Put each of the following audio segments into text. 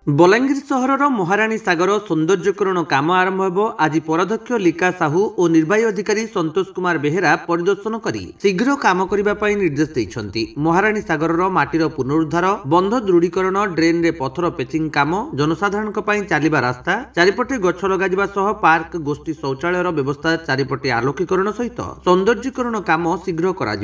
बलांगीर सहरर महाराणी सागर सौंदर्यकरण काम आरंभ हो। आज पराध्यक्ष लिका साहू और निर्वाही अधिकारी संतोष कुमार बेहेरा परिदर्शन कर शीघ्र काम करने निर्देश देते। महाराणी सागर माटीर पुनरुद्धार, बंध दृढ़ीकरण, ड्रेन रे पथर पेचिंग काम, जनसाधारण चलवा रास्ता, चारिपटे गछ लगा पार्क, गोष्ठी शौचालय व्यवस्था, चारिपटे आलोकीकरण सहित सौंदर्यकरण काम शीघ्र कर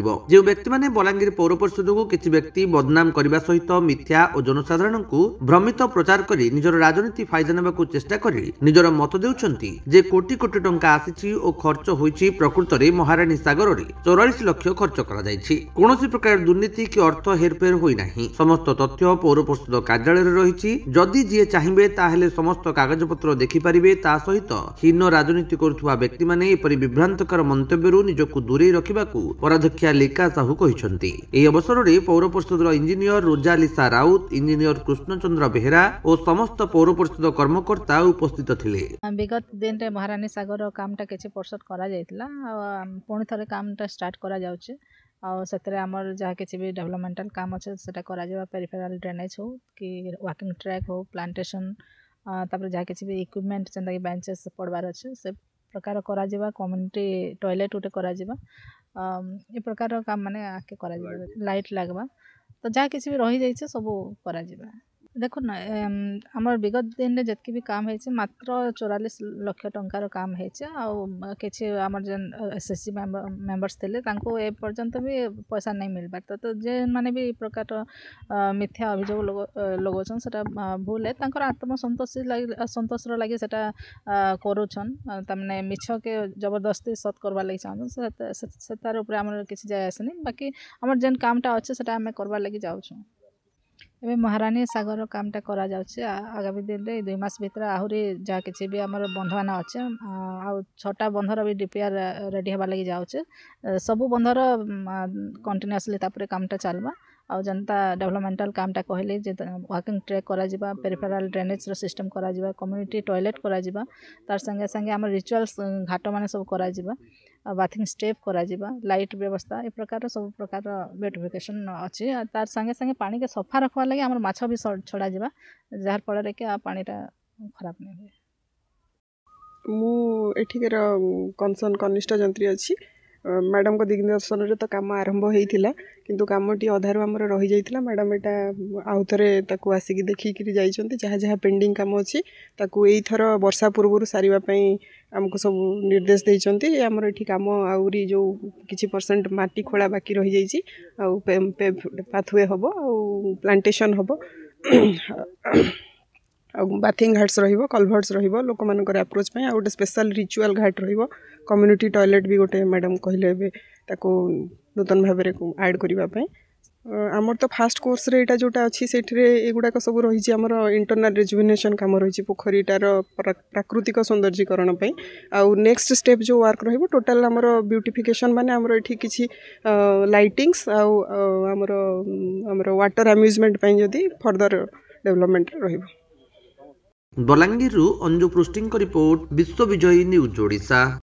व्यक्ति मैंने बलांगीर पौर परिषद को किसी व्यक्ति बदनाम करने सहित मिथ्या और जनसाधारण को भ्रमित प्रचार करी निजर राजनीति फायदा नेबाकू चेष्टा करी निजर मत देउछंती जे कोटी कोटी टंका आसीछि ओ खर्च होईछि। प्रकृत रे महाराणी सागर रे 44 लाख खर्च करा जायछि। कोनोसी प्रकार दुर्नीति कि अर्थ हेरफेर होई नाही। समस्त तथ्य पौर परिषद कार्यालय रे रहिछि। जदि जे चाहिबे ताहेले समस्त कागज पत्र देखि परिबे। ता सहित हीन राजनीति करुथुवा व्यक्ति माने एपरि विभ्रांतकर मंतव्यरु निजकू दूरे रखिबाकू पराध्यक्षा लिका साहू कहिसंती। एही अवसर रे पौर परिषद इंजीनियर रोजालिसा राउत, इंजीनियर कृष्णचंद्र बेहेरा और समस्त पौर परिषद कर्मकर्ता उपस्थित थिले। विगत दिन रे महाराणी सागर कामटा किछि परसेंट करा जायतिला पुणी थरे कामटा स्टार्ट करा जाउचे और सेतरे हमर जहा किछि भी डेवलपमेंटल काम अछि सेटा करा जाबा। पेरिफेरल ड्रेनेज हो कि वॉकिंग ट्रैक हो, प्लांटेशन, तापर जहा किछि भी इक्विपमेंट जंदा कि बेंचेस पड़बार अछि से प्रकार करा जाबा। कम्युनिटी टॉयलेट उटे करा जाबा। ए प्रकार काम माने आके करा जाबा। लाइट लागबा तो जहा किछि भी रहि जाइछे सब करा जाबा। देखो ना आमर विगत दिन रे जतकी भी काम है मात्र 44 लाख टंकार काम है। किसी आमर जेन एसएससी मेंबर्स थे ए पर्यंत भी पैसा नहीं मिल पाता। तो जे माने भी प्रकार मिथ्या अभियोग लगोचन सेटा भूल है। आत्मसंतोष संतोष लगे सेटा करूछन तमने मिछ के जबरदस्ती सत करवा लगी चाहछन से तार ऊपर आमर किछि जाय आसनी। बाकी आमर जेन कामटा अच्छे सेटा हमें करवा लगी जाउछन। एवं महाराणी सागर कामटा करा जाउछे। आगामी दिन में 2 मास भीतर आहुरी जहाँ किसी भी आमर बंधवान अच्छे आ 6टा बंधर भी डीपीआर रेडी हवा लगी जाउछे। सबू बंधर कंटिन्यूअसली तापरे कामटा चलबा आ जनता डेवलपमेंटल कामटा कहले जे वॉकिंग ट्रैक करा जिबा, पेरिफेरल ड्रेनेज रो सिस्टम करा जिबा, कम्युनिटी टॉयलेट करा जिबा, तार संगे संगे आमर रिचुअल्स घाट माने सब करा जिबा, बाथिंग स्टेप करा जिबा, लाइट व्यवस्था ए प्रकार सब प्रकार ब्यूटिफिकेशन अछि। तार संगे संगे पानी के सफा रखवा लगे आमर माछ भी छड़ा जिबा जार फल रे के पानीटा खराब नहीं हुए। मु एठिकर कंसर्न कनिष्ठ जंत्री अछि। मैडम को दिग्दर्शन रे तो काम आरंभ होइथिला किंतु कामटी अधारु हमर रहि जाइथिला। मैडम एटा आउ थरे ताकू आसिकी देखि कि जाइछन्ती जहा जहा पेंडिंग काम अछि ताकू एई थर वर्षा पूर्वरु सारिबा पई हमको सब निर्देश दैछन्ती। हमर एठी काम आउरी जो किछि परसेंट माटी खोला बाकी रहि जाइछि आ पाथवे हबो आ प्लांटेशन हबो बाथिंग घाट्स रहिबो, कलभर्ट्स रहिबो लोक मानकर अप्रोच पय आ गोटे स्पेशल रिचुअल घाट रहिबो। कम्युनिटी टॉयलेट भी गोटे मैडम कहले बे ताको नूतन भाबरे ऐड करिबा पय। हमर तो फास्ट कोर्स रे एटा जोटा अछि सेठरे एगुडा को सब रहिछि। हमर इंटरनल रिजुविनेशन काम रहिछि पोखरीटार प्राकृतिक सौंदर्यीकरण पय आ नेक्स्ट स्टेप जो वर्क रहिबो टोटल हमर ब्यूटिफिकेशन माने हमर एठी किछि लाइटिंग्स आ हमर वाटर अम्यूजमेंट पय जदी फर्दर डेवलपमेंट रहिबो। बलांगीर अंजु पृष्टि रिपोर्ट, विश्व विजयी न्यूज ओडिशा।